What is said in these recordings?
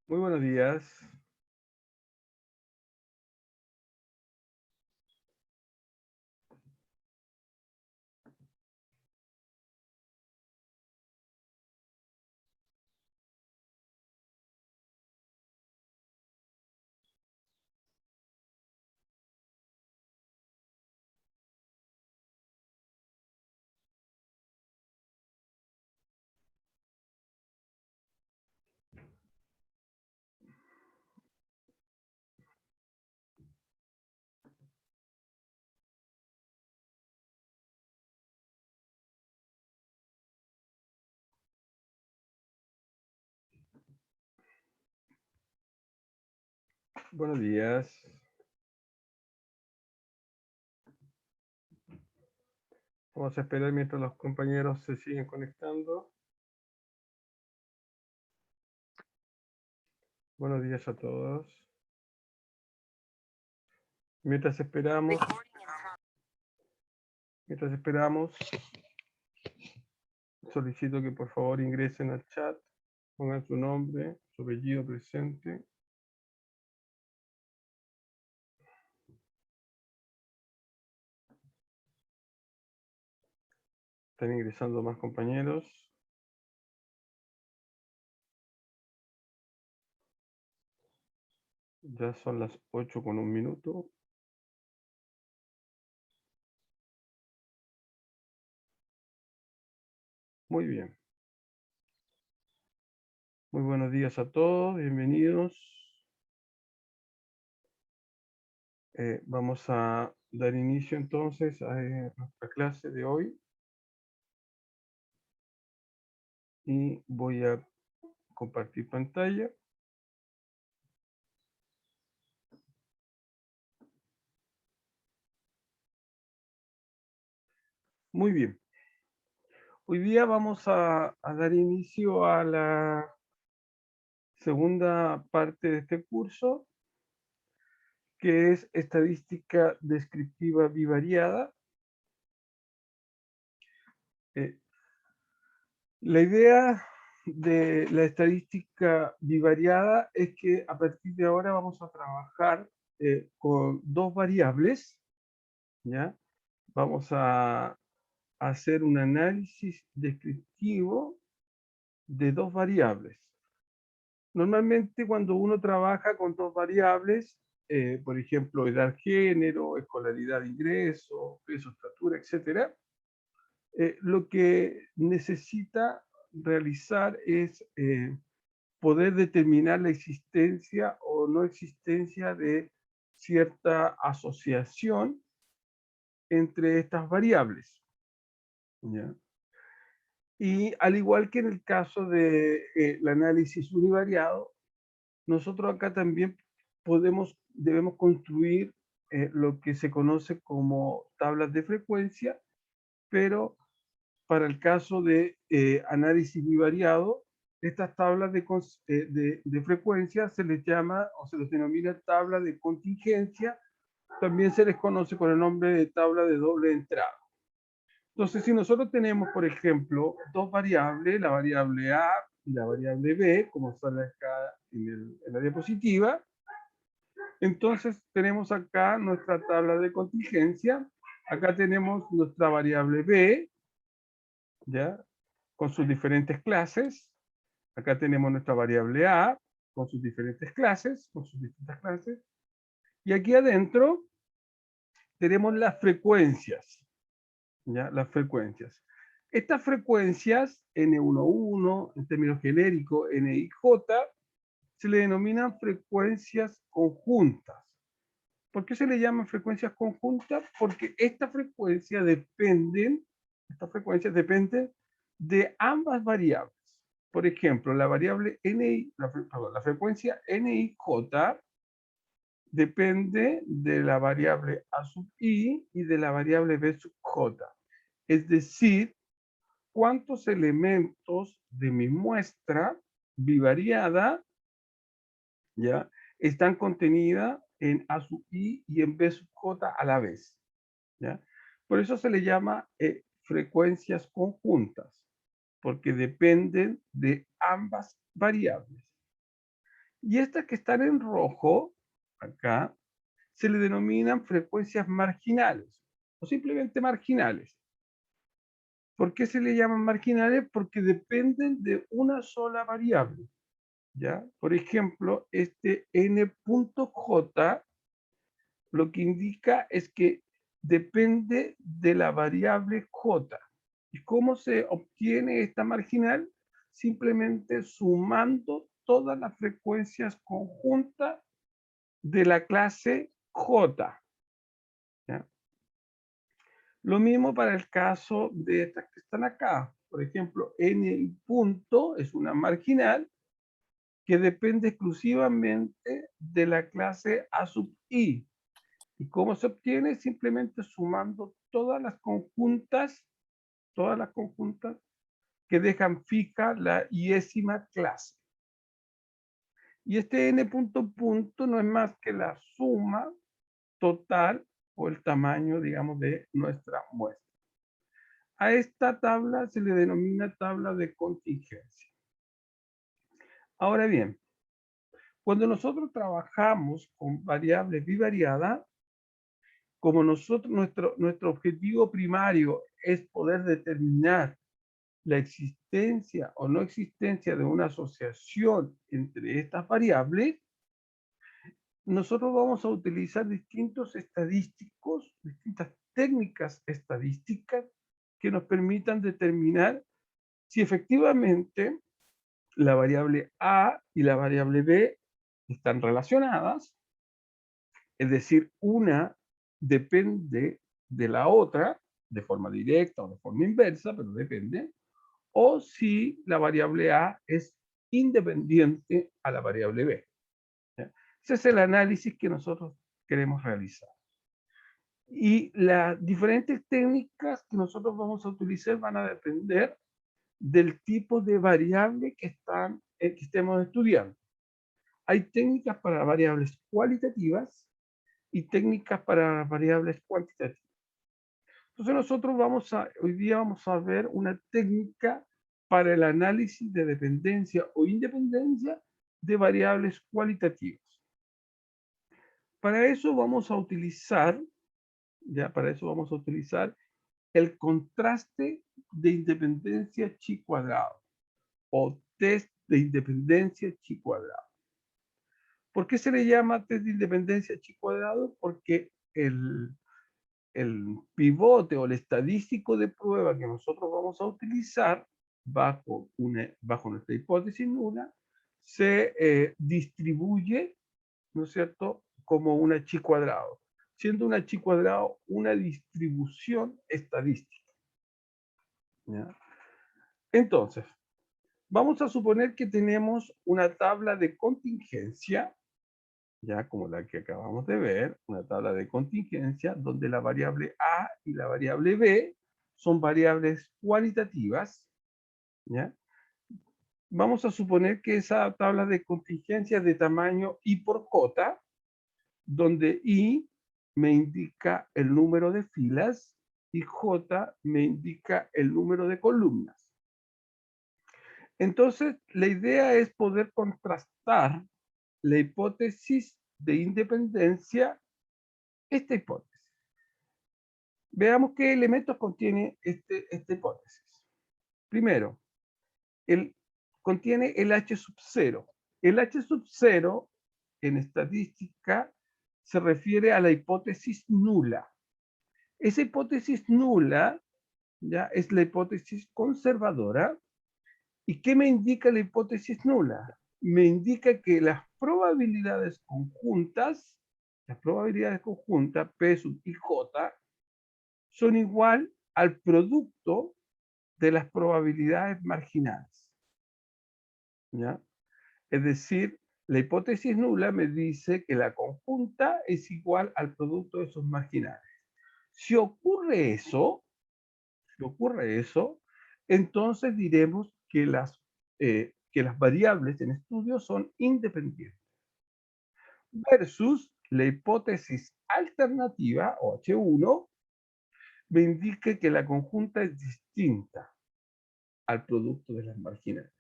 Muy buenos días. Buenos días. Vamos a esperar mientras los compañeros se siguen conectando. Buenos días a todos. Mientras esperamos, solicito que por favor ingresen al chat, pongan su nombre, su apellido presente. Están ingresando más compañeros. Ya son las 8:01. Muy bien. Muy buenos días a todos, bienvenidos. Vamos a dar inicio entonces a nuestra clase de hoy. Y voy a compartir pantalla. Muy bien. Hoy día vamos a dar inicio a la segunda parte de este curso, que es estadística descriptiva bivariada. La idea de la estadística bivariada es que a partir de ahora vamos a trabajar con dos variables, ¿ya? Vamos a hacer un análisis descriptivo de dos variables. Normalmente cuando uno trabaja con dos variables, por ejemplo, edad, género, escolaridad, ingreso, peso, estatura, etc., lo que necesita realizar es poder determinar la existencia o no existencia de cierta asociación entre estas variables, ¿ya? Y al igual que en el caso del análisis univariado, nosotros acá también debemos construir lo que se conoce como tablas de frecuencia, pero para el caso de análisis bivariado, estas tablas de frecuencia se les llama o se les denomina tabla de contingencia, también se les conoce con el nombre de tabla de doble entrada. Entonces, si nosotros tenemos, por ejemplo, dos variables, la variable A y la variable B, como sale acá en la diapositiva, entonces tenemos acá nuestra tabla de contingencia, acá tenemos nuestra variable B, ¿ya? Con sus diferentes clases, acá tenemos nuestra variable A, con sus diferentes clases, con sus distintas clases, y aquí adentro tenemos las frecuencias, ¿ya? Las frecuencias. Estas frecuencias, N11, en términos genéricos, NIJ, se le denominan frecuencias conjuntas. ¿Por qué se le llaman frecuencias conjuntas? Porque estas frecuencias dependen de ambas variables. Por ejemplo, la variable NI, la frecuencia NIJ depende de la variable A sub I y de la variable B sub J. Es decir, cuántos elementos de mi muestra bivariada, ¿ya?, están contenidas en A sub I y en B sub J a la vez, ¿ya? Por eso se le llama frecuencias conjuntas, porque dependen de ambas variables. Y estas que están en rojo, acá, se le denominan frecuencias marginales o simplemente marginales. ¿Por qué se le llaman marginales? Porque dependen de una sola variable, ¿ya? Por ejemplo, este n.j lo que indica es que depende de la variable j. ¿Y cómo se obtiene esta marginal? Simplemente sumando todas las frecuencias conjuntas de la clase j, ¿ya? Lo mismo para el caso de estas que están acá. Por ejemplo, n punto es una marginal que depende exclusivamente de la clase a sub i. ¿Y cómo se obtiene? Simplemente sumando todas las conjuntas que dejan fija la iésima clase. Y este n punto punto no es más que la suma total o el tamaño, digamos, de nuestra muestra. A esta tabla se le denomina tabla de contingencia. Ahora bien, cuando nosotros trabajamos con variables bivariadas, como nuestro objetivo primario es poder determinar la existencia o no existencia de una asociación entre estas variables, nosotros vamos a utilizar distintos estadísticos, distintas técnicas estadísticas que nos permitan determinar si efectivamente la variable A y la variable B están relacionadas, es decir, una depende de la otra de forma directa o de forma inversa, pero depende, o si la variable A es independiente a la variable B. ¿Ya? Ese es el análisis que nosotros queremos realizar. Y las diferentes técnicas que nosotros vamos a utilizar van a depender del tipo de variable que estemos estudiando. Hay técnicas para variables cualitativas y técnicas para variables cuantitativas. Entonces nosotros hoy día vamos a ver una técnica para el análisis de dependencia o independencia de variables cualitativas. Para eso vamos a utilizar, para eso vamos a utilizar el contraste de independencia chi cuadrado o test de independencia chi cuadrado. ¿Por qué se le llama test de independencia chi cuadrado? Porque el pivote o el estadístico de prueba que nosotros vamos a utilizar bajo nuestra hipótesis nula se distribuye, ¿no es cierto?, como una chi cuadrado, siendo una chi cuadrado una distribución estadística, ¿ya? Entonces, vamos a suponer que tenemos una tabla de contingencia, ya como la que acabamos de ver, una tabla de contingencia donde la variable A y la variable B son variables cualitativas, ¿ya? Vamos a suponer que esa tabla de contingencia es de tamaño I por J, donde I me indica el número de filas y J me indica el número de columnas. Entonces, la idea es poder contrastar la hipótesis de independencia, esta hipótesis. Veamos qué elementos contiene esta hipótesis. Primero, contiene el H sub 0. El H sub 0 en estadística se refiere a la hipótesis nula. Esa hipótesis nula ya es la hipótesis conservadora. ¿Y qué me indica la hipótesis nula? Me indica que las probabilidades conjuntas, P sub i j, son igual al producto de las probabilidades marginales, ¿ya? Es decir, la hipótesis nula me dice que la conjunta es igual al producto de sus marginales. Si ocurre eso, entonces diremos que las variables en estudio son independientes. Versus la hipótesis alternativa, o H1, me indica que la conjunta es distinta al producto de las marginales.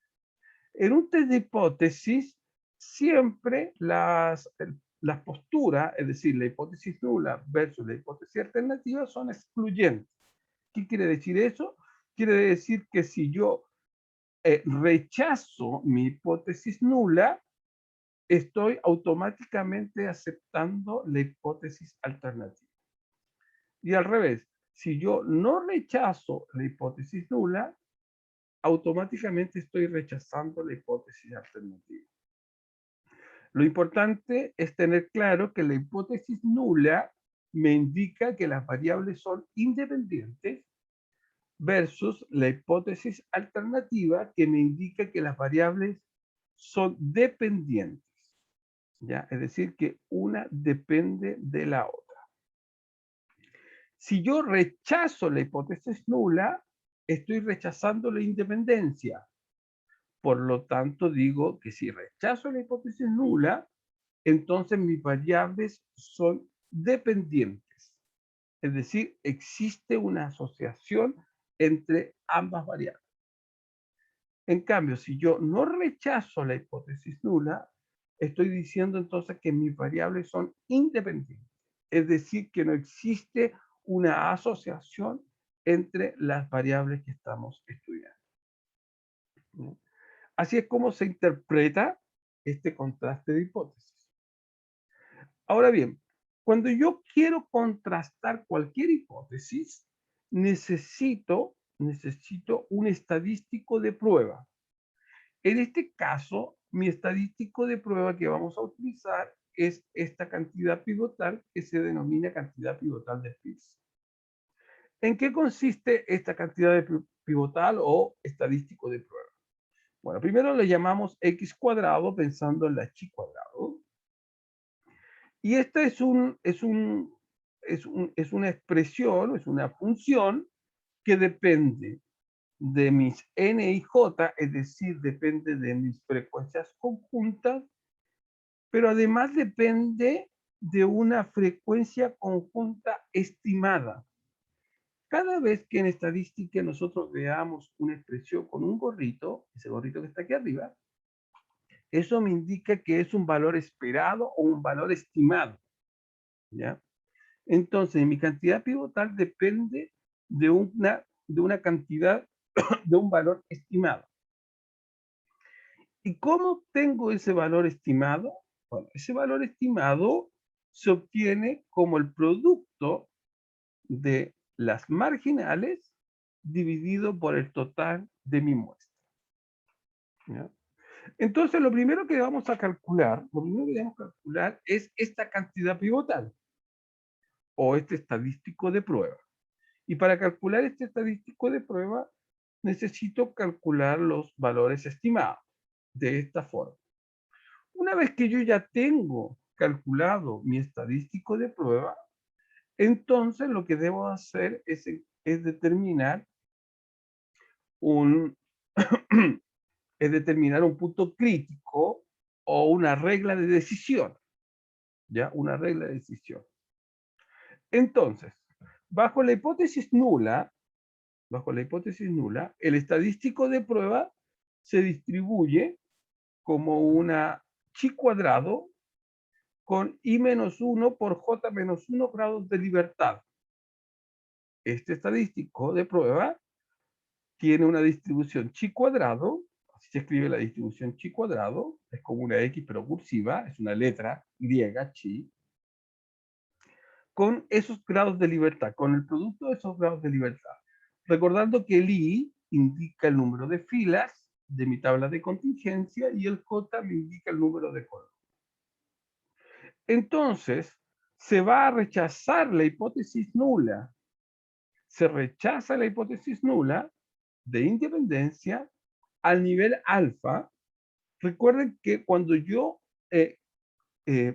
En un test de hipótesis siempre las posturas, es decir, la hipótesis nula versus la hipótesis alternativa, son excluyentes. ¿Qué quiere decir eso? Quiere decir que si yo rechazo mi hipótesis nula, estoy automáticamente aceptando la hipótesis alternativa. Y al revés, si yo no rechazo la hipótesis nula, automáticamente estoy rechazando la hipótesis alternativa. Lo importante es tener claro que la hipótesis nula me indica que las variables son independientes versus la hipótesis alternativa que me indica que las variables son dependientes. ¿Ya? Es decir, que una depende de la otra. Si yo rechazo la hipótesis nula, estoy rechazando la independencia. Por lo tanto, digo que si rechazo la hipótesis nula, entonces mis variables son dependientes. Es decir, existe una asociación entre ambas variables. En cambio, si yo no rechazo la hipótesis nula, estoy diciendo entonces que mis variables son independientes. Es decir, que no existe una asociación entre las variables que estamos estudiando. ¿No? Así es como se interpreta este contraste de hipótesis. Ahora bien, cuando yo quiero contrastar cualquier hipótesis, necesito un estadístico de prueba. En este caso, mi estadístico de prueba que vamos a utilizar es esta cantidad pivotal que se denomina cantidad pivotal de Peirce. ¿En qué consiste esta cantidad de pivotal o estadístico de prueba? Bueno, primero le llamamos x cuadrado pensando en la chi cuadrado. Y esta es una expresión, es una función que depende de mis n y j, es decir, depende de mis frecuencias conjuntas, pero además depende de una frecuencia conjunta estimada. Cada vez que en estadística nosotros veamos una expresión con un gorrito, ese gorrito que está aquí arriba, eso me indica que es un valor esperado o un valor estimado, ¿ya? Entonces, mi cantidad pivotal depende de una cantidad, de un valor estimado. ¿Y cómo tengo ese valor estimado? Bueno, ese valor estimado se obtiene como el producto de las marginales dividido por el total de mi muestra. ¿Ya? Entonces, lo primero que vamos a calcular, es esta cantidad pivotal o este estadístico de prueba. Y para calcular este estadístico de prueba, necesito calcular los valores estimados de esta forma. Una vez que yo ya tengo calculado mi estadístico de prueba, entonces lo que debo hacer es determinar un, es determinar un punto crítico o una regla de decisión. ¿Ya? Una regla de decisión. Entonces, bajo la hipótesis nula, el estadístico de prueba se distribuye como una chi cuadrado con i menos 1 por j menos 1 grados de libertad. Este estadístico de prueba tiene una distribución chi cuadrado, así se escribe la distribución chi cuadrado, es como una x pero cursiva, es una letra griega, chi, con esos grados de libertad, con el producto de esos grados de libertad. Recordando que el i indica el número de filas de mi tabla de contingencia y el j me indica el número de columnas. Entonces, se va a rechazar la hipótesis nula. Se rechaza la hipótesis nula de independencia al nivel alfa. Recuerden que cuando yo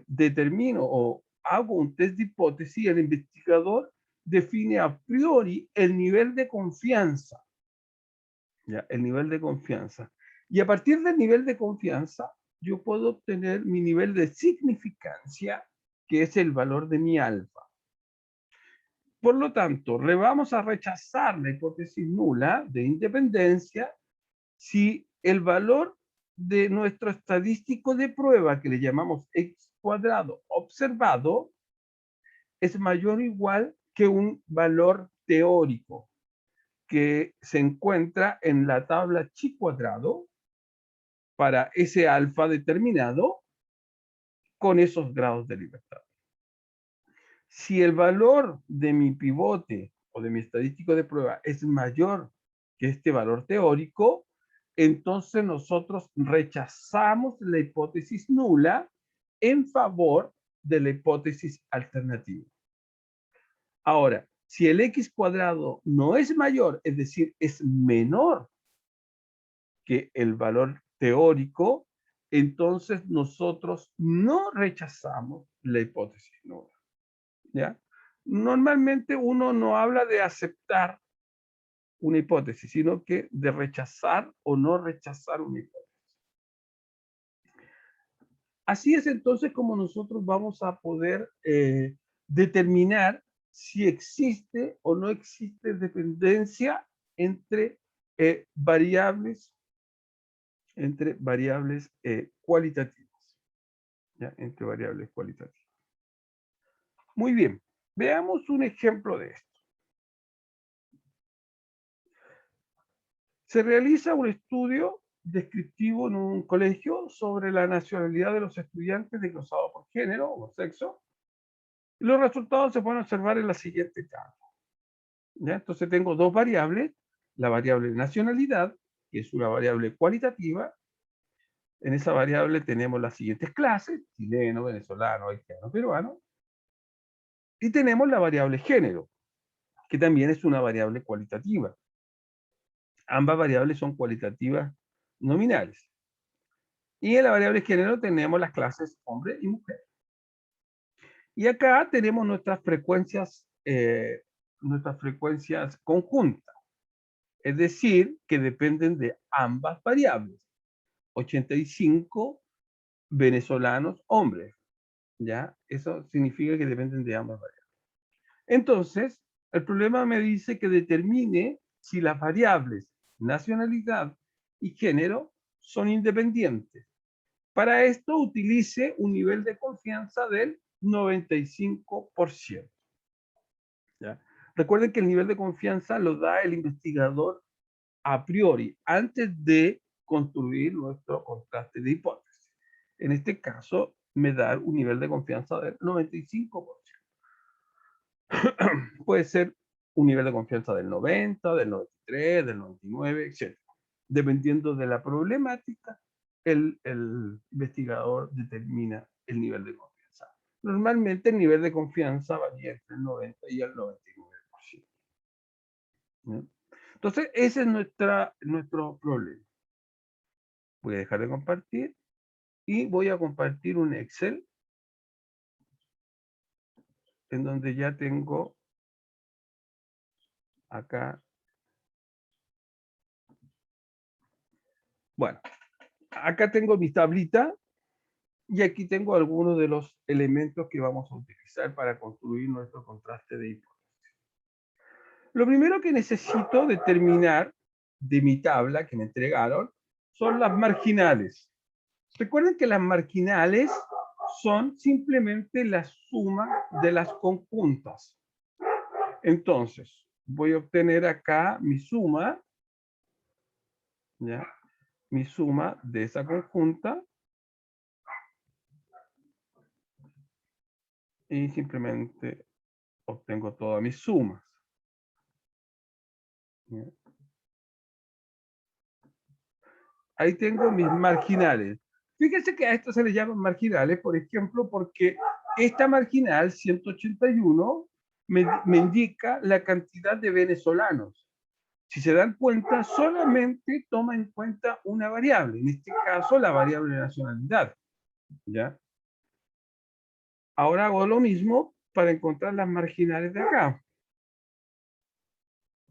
determino o hago un test de hipótesis, el investigador define a priori el nivel de confianza. ¿Ya? El nivel de confianza. Y a partir del nivel de confianza, yo puedo obtener mi nivel de significancia, que es el valor de mi alfa. Por lo tanto, vamos a rechazar la hipótesis nula de independencia si el valor de nuestro estadístico de prueba, que le llamamos x cuadrado observado, es mayor o igual que un valor teórico que se encuentra en la tabla chi cuadrado para ese alfa determinado con esos grados de libertad. Si el valor de mi pivote o de mi estadístico de prueba es mayor que este valor teórico, entonces nosotros rechazamos la hipótesis nula en favor de la hipótesis alternativa. Ahora, si el x cuadrado no es mayor, es decir, es menor que el valor teórico, entonces nosotros no rechazamos la hipótesis nula. ¿Ya? Normalmente uno no habla de aceptar una hipótesis, sino que de rechazar o no rechazar una hipótesis. Así es entonces como nosotros vamos a poder determinar si existe o no existe dependencia entre variables cualitativas. ¿Ya? Entre variables cualitativas. Muy bien, veamos un ejemplo de esto. Se realiza un estudio descriptivo en un colegio sobre la nacionalidad de los estudiantes desglosados por género o sexo. Y los resultados se pueden observar en la siguiente tabla. ¿Ya? Entonces tengo dos variables, la variable nacionalidad, que es una variable cualitativa. En esa variable tenemos las siguientes clases: chileno, venezolano, haitiano, peruano. Y tenemos la variable género, que también es una variable cualitativa. Ambas variables son cualitativas nominales. Y en la variable género tenemos las clases hombre y mujer. Y acá tenemos nuestras frecuencias conjuntas. Es decir, que dependen de ambas variables. 85 venezolanos hombres. ¿Ya? Eso significa que dependen de ambas variables. Entonces, el problema me dice que determine si las variables nacionalidad y género son independientes. Para esto utilice un nivel de confianza del 95%. ¿Ya? Recuerden que el nivel de confianza lo da el investigador a priori, antes de construir nuestro contraste de hipótesis. En este caso, me da un nivel de confianza del 95%. Puede ser un nivel de confianza del 90, del 93, del 99, etc. Dependiendo de la problemática, el investigador determina el nivel de confianza. Normalmente el nivel de confianza varía entre el 90 y el 99%. ¿Sí? Entonces, ese es nuestro problema. Voy a dejar de compartir y voy a compartir un Excel en donde ya tengo acá. Bueno, acá tengo mi tablita y aquí tengo algunos de los elementos que vamos a utilizar para construir nuestro contraste de hipótesis. Lo primero que necesito determinar de mi tabla que me entregaron son las marginales. Recuerden que las marginales son simplemente la suma de las conjuntas. Entonces, voy a obtener acá mi suma, ¿ya? Mi suma de esa conjunta, y simplemente obtengo todas mis sumas. ¿Ya? Ahí tengo mis marginales. Fíjense que a esto se le llaman marginales, por ejemplo, porque esta marginal 181 me indica la cantidad de venezolanos. Si se dan cuenta, solamente toma en cuenta una variable, en este caso la variable de nacionalidad. ¿Ya? Ahora hago lo mismo para encontrar las marginales de acá.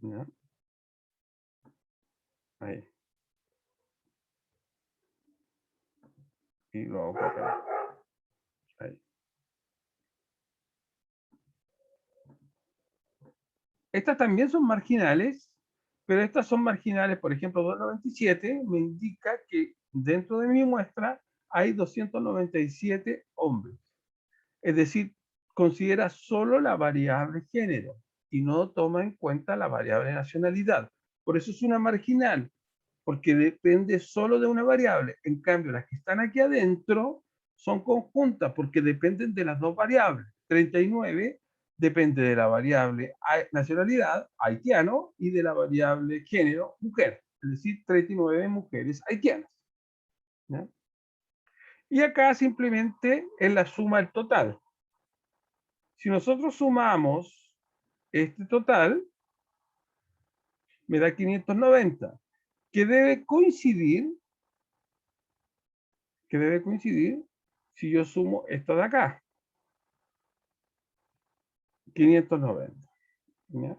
¿Ya? Ahí. Y lo hago acá. Ahí. Estas también son marginales, pero estas son marginales, por ejemplo, 297 me indica que dentro de mi muestra hay 297 hombres. Es decir, considera solo la variable género y no toma en cuenta la variable nacionalidad. Por eso es una marginal, porque depende solo de una variable. En cambio, las que están aquí adentro son conjuntas porque dependen de las dos variables. 39 depende de la variable nacionalidad, haitiano, y de la variable género, mujer. Es decir, 39 mujeres haitianas. ¿Ya? Y acá simplemente es la suma del total. Si nosotros sumamos este total, me da 590, que debe coincidir si yo sumo esto de acá, 590. ¿Ya?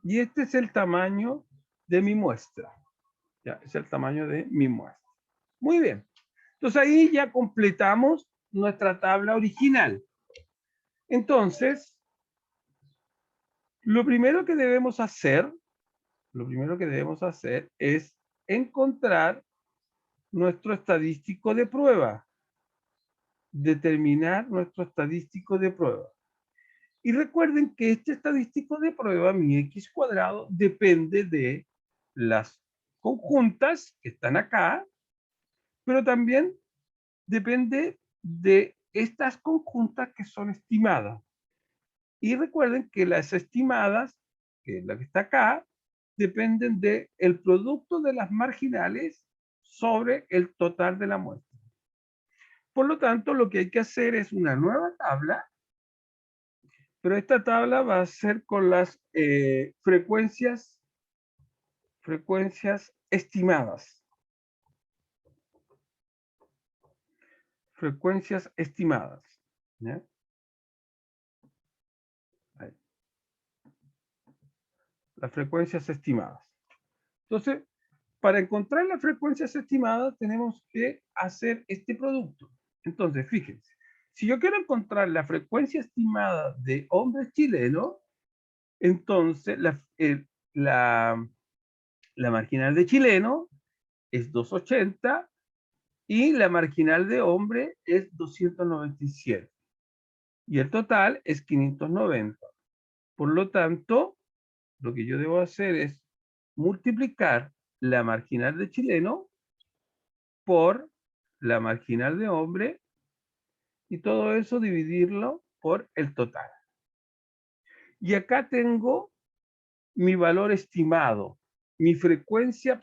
Y este es el tamaño de mi muestra. ¿Ya? Es el tamaño de mi muestra. Muy bien. Entonces ahí ya completamos nuestra tabla original. Entonces, lo primero que debemos hacer es encontrar nuestro estadístico de prueba. Determinar nuestro estadístico de prueba. Y recuerden que este estadístico de prueba, mi x cuadrado, depende de las conjuntas que están acá, pero también depende de estas conjuntas que son estimadas. Y recuerden que las estimadas, que es la que está acá, dependen del producto de las marginales sobre el total de la muestra. Por lo tanto, lo que hay que hacer es una nueva tabla, pero esta tabla va a ser con las frecuencias estimadas. Frecuencias estimadas. ¿Ya? Ahí. Las frecuencias estimadas. Entonces, para encontrar las frecuencias estimadas tenemos que hacer este producto. Entonces, fíjense, si yo quiero encontrar la frecuencia estimada de hombres chilenos, entonces la marginal de chileno es 280 y la marginal de hombre es 297. Y el total es 590. Por lo tanto, lo que yo debo hacer es multiplicar la marginal de chileno por la marginal de hombre y todo eso dividirlo por el total. Y acá tengo mi valor estimado, mi frecuencia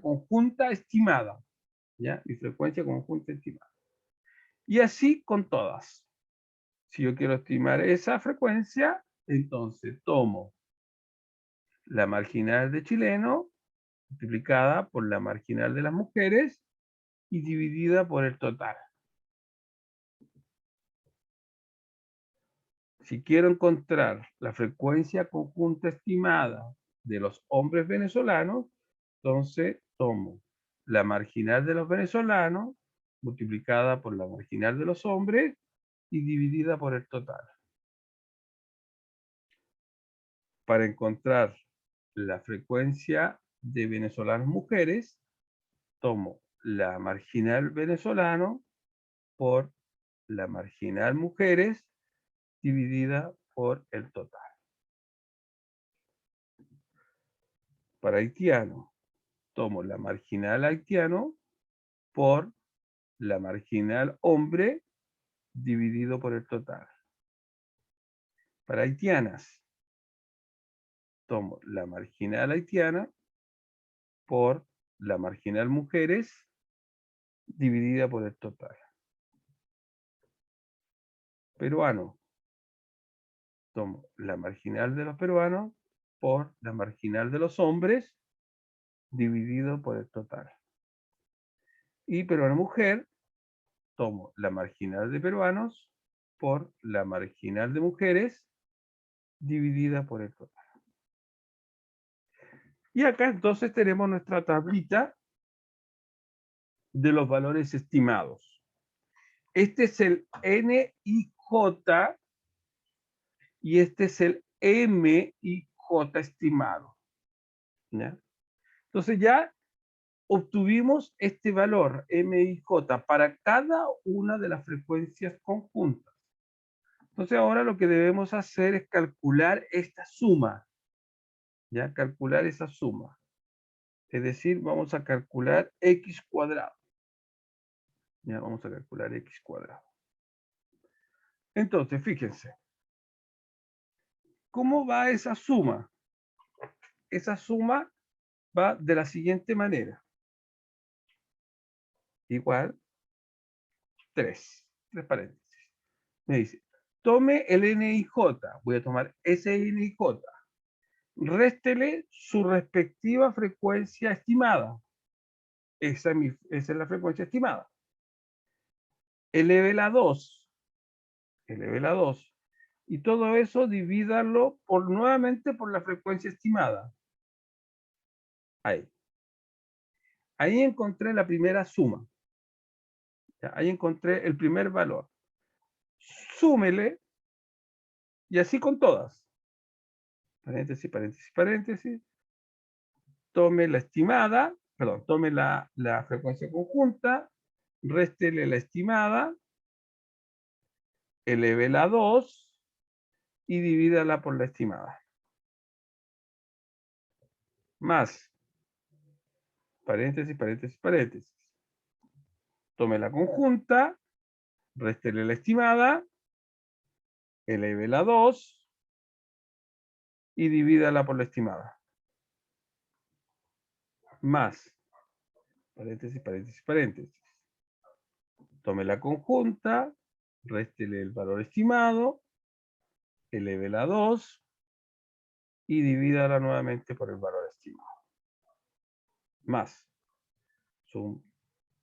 conjunta estimada. ¿Ya? Mi frecuencia conjunta estimada. Y así con todas. Si yo quiero estimar esa frecuencia, entonces tomo la marginal de chileno multiplicada por la marginal de las mujeres y dividida por el total. Si quiero encontrar la frecuencia conjunta estimada de los hombres venezolanos, entonces tomo la marginal de los venezolanos multiplicada por la marginal de los hombres y dividida por el total. Para encontrar la frecuencia de venezolanas mujeres, tomo la marginal venezolano por la marginal mujeres dividida por el total. Para haitiano, tomo la marginal haitiano por la marginal hombre dividido por el total. Para haitianas, tomo la marginal haitiana por la marginal mujeres dividida por el total. Peruano, tomo la marginal de los peruanos por la marginal de los hombres dividido por el total. Y peruano mujer, tomo la marginal de peruanos por la marginal de mujeres dividida por el total. Y acá entonces tenemos nuestra tablita de los valores estimados. Este es el NIJ y este es el MIJ estimado. ¿Ya? Entonces ya obtuvimos este valor MIJ para cada una de las frecuencias conjuntas. Entonces ahora lo que debemos hacer es calcular esta suma, ¿ya? Calcular esa suma. Es decir, vamos a calcular x cuadrado. Ya vamos a calcular x cuadrado. Entonces, fíjense, ¿cómo va esa suma? Esa suma va de la siguiente manera. Igual 3 paréntesis. Me dice, tome el NIJ, voy a tomar ese NIJ, réstele su respectiva frecuencia estimada. Esa es la frecuencia estimada. Eleve la 2, y todo eso divídalo nuevamente por la frecuencia estimada. Ahí encontré la primera suma. ¿Ya? Ahí encontré el primer valor. Súmele, y así con todas. Paréntesis, paréntesis, paréntesis. Tome la estimada, perdón, tome la frecuencia conjunta, réstele la estimada, eleve la 2 y divídala por la estimada. Más, paréntesis, paréntesis, paréntesis. Tome la conjunta, réstele la estimada, eleve la 2 y divídala por la estimada. Más, paréntesis, paréntesis, paréntesis. Tome la conjunta, réstele el valor estimado, eleve la 2 y divídala nuevamente por el valor estimado. Más, son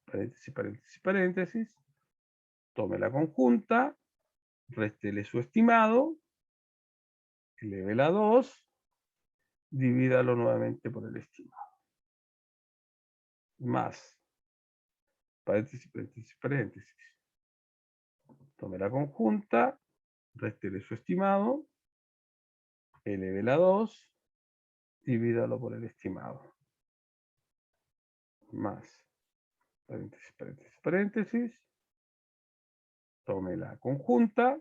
paréntesis, paréntesis, paréntesis. Tome la conjunta, réstele su estimado, eleve la 2, divídalo nuevamente por el estimado. Más, paréntesis, paréntesis, paréntesis. Tome la conjunta, réstele su estimado, eleve la 2, divídalo por el estimado. Más, paréntesis, paréntesis, paréntesis. Tome la conjunta,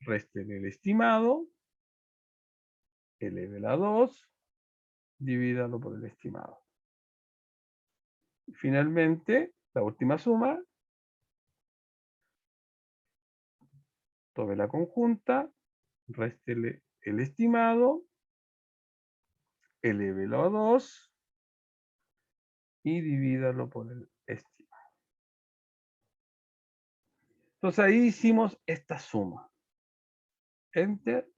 réstele el estimado, eleve la 2, divídalo por el estimado. Y finalmente, la última suma, tome la conjunta, réstele el estimado, elévelo a 2 y divídalo por el estimado. Entonces ahí hicimos esta suma. Enter,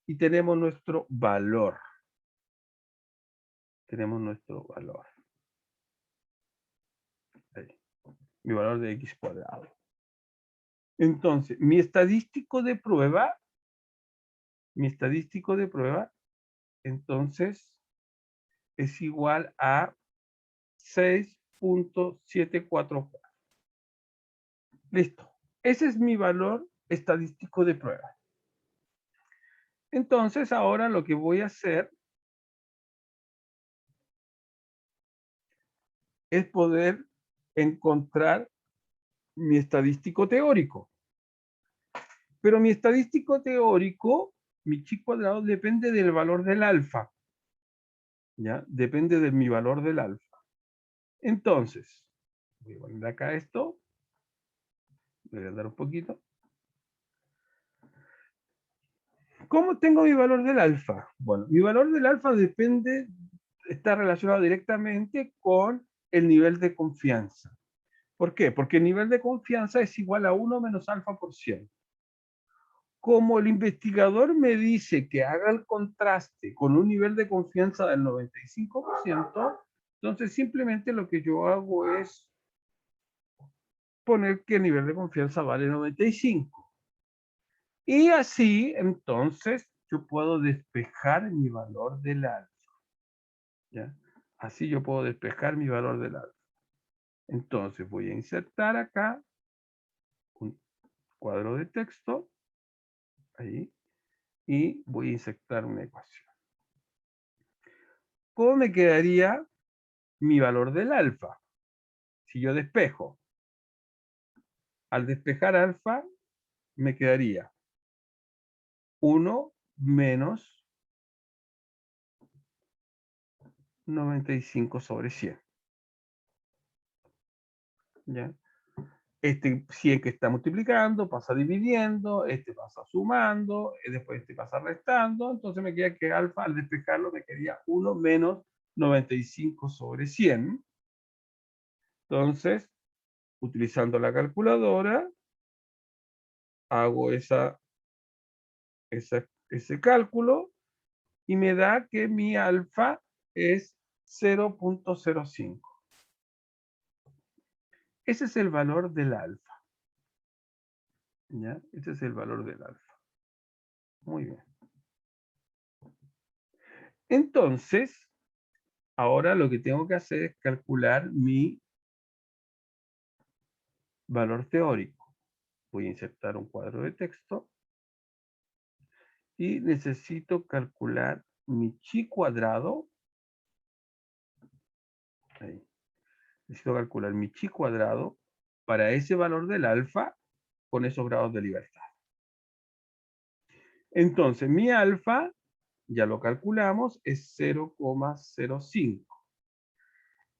y tenemos nuestro valor. Tenemos nuestro valor. Ahí. Mi valor de x cuadrado. Entonces, mi estadístico de prueba, entonces, es igual a 6.744. Listo. Ese es mi valor estadístico de prueba. Entonces, ahora lo que voy a hacer es poder encontrar mi estadístico teórico. Pero mi estadístico teórico, mi chi cuadrado, depende del valor del alfa. ¿Ya? Depende de mi valor del alfa. Entonces, voy a poner acá esto. Voy a dar un poquito. ¿Cómo tengo mi valor del alfa? Bueno, mi valor del alfa está relacionado directamente con el nivel de confianza. ¿Por qué? Porque el nivel de confianza es igual a 1 menos alfa por 100. Como el investigador me dice que haga el contraste con un nivel de confianza del 95%, entonces simplemente lo que yo hago es poner que el nivel de confianza vale 95. Y así, entonces, yo puedo despejar mi valor del alfa. ¿Ya? Así yo puedo despejar mi valor del alfa. Entonces voy a insertar acá un cuadro de texto, ahí, y voy a insertar una ecuación. ¿Cómo me quedaría mi valor del alfa. Si yo despejo, al despejar alfa, me quedaría 1 menos 95 sobre 100. ¿Ya? Este 100 que está multiplicando pasa dividiendo, este pasa sumando, después este pasa restando, entonces me queda que alfa al despejarlo me quedaría 1 menos 95 sobre 100. Entonces, utilizando la calculadora, hago ese cálculo y me da que mi alfa es 0.05. Ese es el valor del alfa. ¿Ya? Ese es el valor del alfa. Muy bien. Entonces, ahora lo que tengo que hacer es calcular mi valor teórico. Voy a insertar un cuadro de texto y necesito calcular mi chi cuadrado. Ahí. Necesito calcular mi chi cuadrado para ese valor del alfa con esos grados de libertad. Entonces, mi alfa, ya lo calculamos, es 0,05.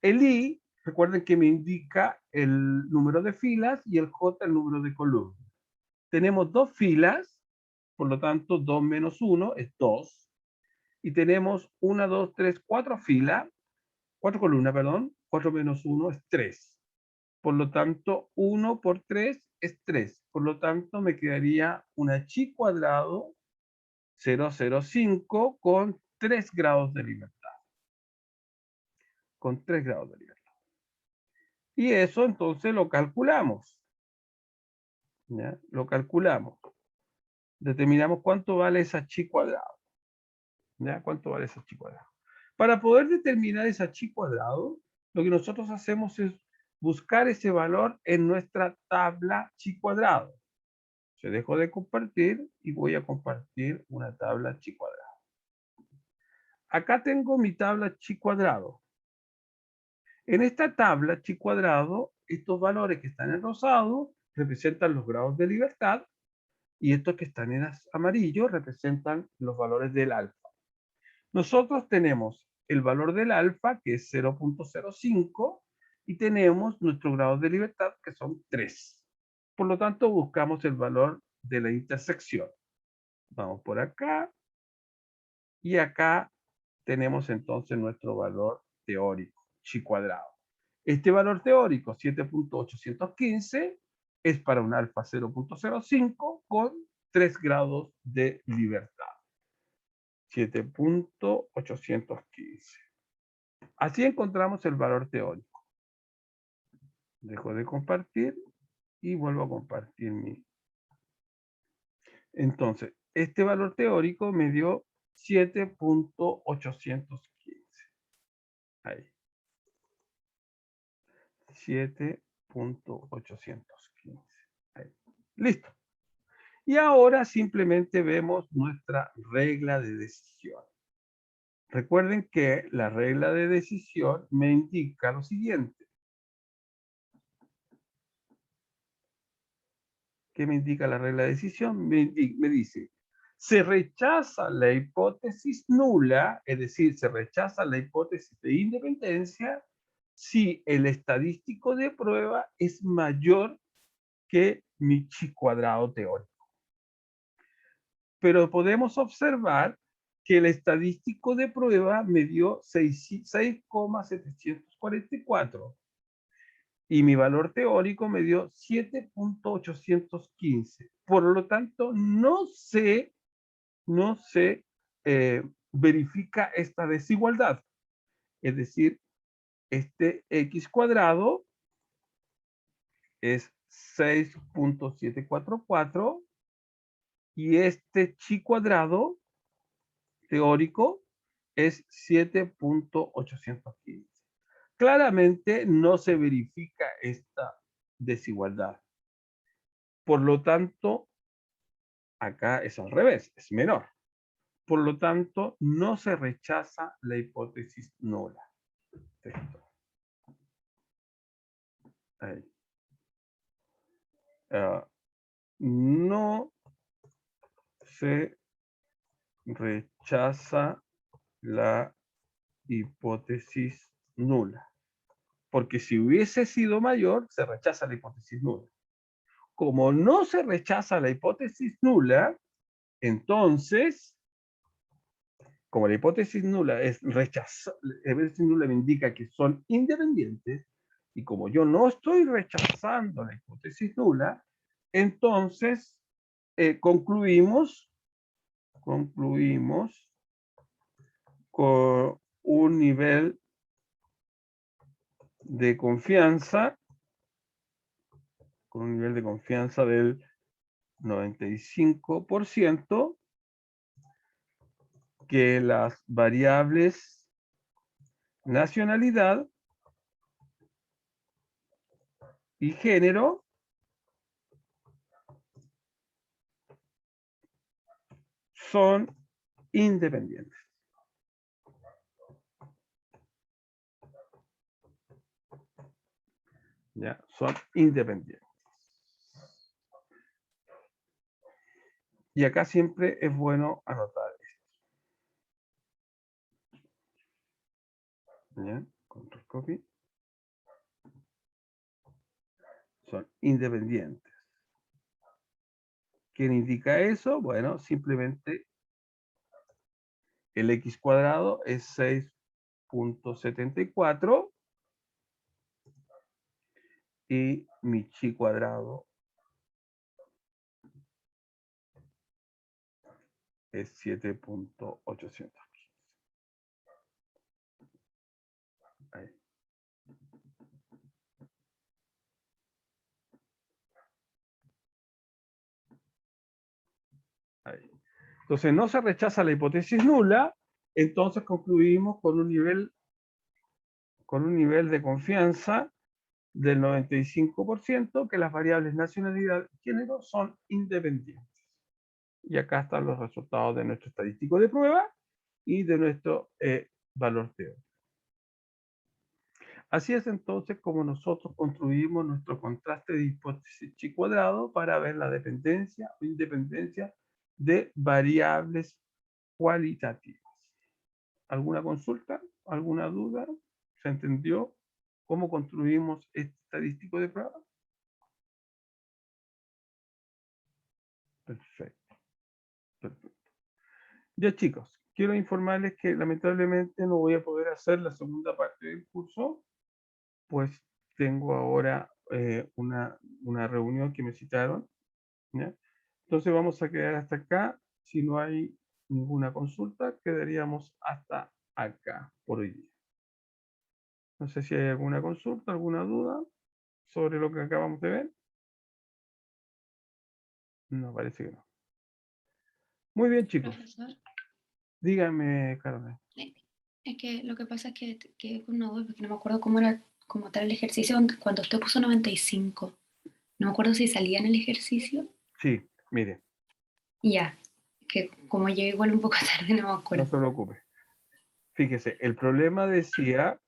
El i, recuerden que me indica el número de filas y el j el número de columnas. Tenemos dos filas, por lo tanto 2 menos 1 es 2. Y tenemos 1, 2, 3, 4 filas, 4 columnas, perdón. 4 menos 1 es 3. Por lo tanto, 1 por 3 es 3. Por lo tanto, me quedaría una chi cuadrado 0,05 con 3 grados de libertad. Con 3 grados de libertad. Y eso entonces lo calculamos. ¿Ya? Lo calculamos. Determinamos cuánto vale esa chi cuadrado. ¿Ya? ¿Cuánto vale esa chi cuadrado? Para poder determinar esa chi cuadrado, lo que nosotros hacemos es buscar ese valor en nuestra tabla chi cuadrado. Se dejo de compartir y voy a compartir una tabla chi cuadrado. Acá tengo mi tabla chi cuadrado. En esta tabla chi cuadrado, estos valores que están en rosado representan los grados de libertad y estos que están en amarillo representan los valores del alfa. Nosotros tenemos el valor del alfa, que es 0.05, y tenemos nuestros grados de libertad, que son 3. Por lo tanto, buscamos el valor de la intersección. Vamos por acá, y acá tenemos entonces nuestro valor teórico, chi cuadrado. Este valor teórico, 7.815, es para un alfa 0.05 con 3 grados de libertad. 7.815. Así encontramos el valor teórico. Dejo de compartir y vuelvo a compartir mi. Entonces, este valor teórico me dio 7.815. Ahí. 7.815. Ahí. Listo. Y ahora simplemente vemos nuestra regla de decisión. Recuerden que la regla de decisión me indica lo siguiente. ¿Qué me indica la regla de decisión? Me dice, se rechaza la hipótesis nula, es decir, se rechaza la hipótesis de independencia si el estadístico de prueba es mayor que mi chi cuadrado teórico. Pero podemos observar que el estadístico de prueba me dio 6,744 y mi valor teórico me dio 7.815. Por lo tanto, no se verifica esta desigualdad. Es decir, este x cuadrado es 6.744 y este chi cuadrado teórico es 7.815. Claramente no se verifica esta desigualdad. Por lo tanto, acá es al revés, es menor. Por lo tanto, no se rechaza la hipótesis nula. Perfecto. Ahí. No se rechaza la hipótesis nula. Porque si hubiese sido mayor, se rechaza la hipótesis nula. Como no se rechaza la hipótesis nula, entonces, como la hipótesis nula es rechazar, la hipótesis nula me indica que son independientes, y como yo no estoy rechazando la hipótesis nula, entonces concluimos con un nivel de confianza, del 95%, que las variables nacionalidad y género son independientes. ¿Ya? Son independientes. Y acá siempre es bueno anotar esto. ¿Ya? Control copy. Son independientes. ¿Qué indica eso? Bueno, simplemente el x cuadrado es 6.74 y mi chi cuadrado es 7.815. Ahí. Ahí. Entonces no se rechaza la hipótesis nula, entonces concluimos con un nivel de confianza del 95% que las variables nacionalidad y género son independientes. Y acá están los resultados de nuestro estadístico de prueba y de nuestro valor teórico. Así es entonces como nosotros construimos nuestro contraste de hipótesis chi cuadrado para ver la dependencia o independencia de variables cualitativas. ¿Alguna consulta? ¿Alguna duda? ¿Se entendió cómo construimos este estadístico de prueba? Perfecto, perfecto. Ya chicos, quiero informarles que lamentablemente no voy a poder hacer la segunda parte del curso, pues tengo ahora una reunión que me citaron, ¿ya? Entonces vamos a quedar hasta acá. Si no hay ninguna consulta, quedaríamos hasta acá por hoy día. No sé si hay alguna consulta, alguna duda sobre lo que acabamos de ver. No, parece que no. Muy bien, chicos. Profesor, Dígame, Carmen. es que lo que pasa es que con una duda, porque no me acuerdo cómo era como tal el ejercicio cuando usted puso 95. No me acuerdo si salía en el ejercicio. Sí, mire, Ya, que como llegué igual un poco tarde, no me no acuerdo. se preocupe. Fíjese, el problema decía,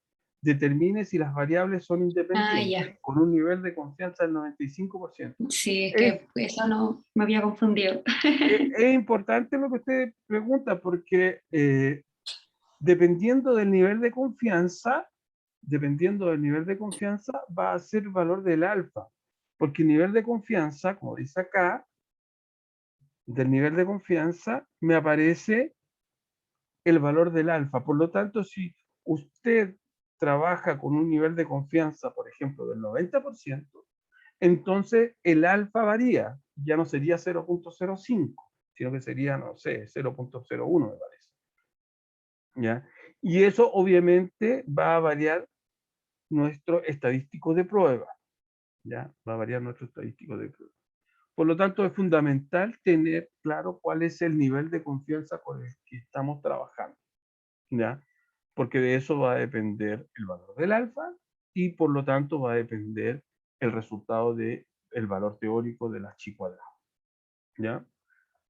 determine si las variables son Ah, independientes ya. con un nivel de confianza del 95%. Sí, es Es, que eso no me había confundido. es importante lo que usted pregunta porque dependiendo del nivel de confianza, va a ser el valor del alfa. Porque el nivel de confianza, como dice acá, del nivel de confianza me aparece el valor del alfa. Por lo tanto, si usted trabaja con un nivel de confianza, por ejemplo, del 90%, entonces el alfa varía. Ya no sería 0.05, sino que sería, no sé, 0.01, me parece. ¿Ya? Y eso obviamente va a variar nuestro estadístico de prueba. ¿Ya? Va a variar nuestro estadístico de prueba. Por lo tanto, es fundamental tener claro cuál es el nivel de confianza con el que estamos trabajando. ¿Ya? Porque de eso va a depender el valor del alfa y por lo tanto va a depender el resultado del valor teórico de la chi cuadrada. ¿Ya?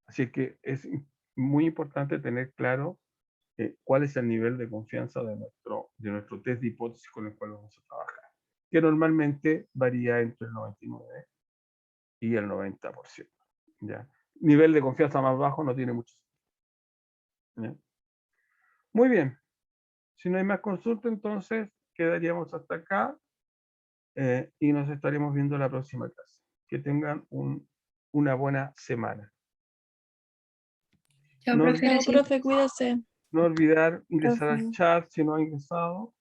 Así que es muy importante tener claro cuál es el nivel de confianza de nuestro test de hipótesis con el cual vamos a trabajar. que normalmente varía entre el 99 y el 90%. ¿Ya? Nivel de confianza más bajo no tiene mucho sentido. ¿Ya? Muy bien. Si no hay más consulta, entonces quedaríamos hasta acá y nos estaremos viendo la próxima clase. Que tengan una buena semana. Chao, No, profe, Chao, gracias. profe, cuídese. no olvidar ingresar al Profe. chat si no ha ingresado.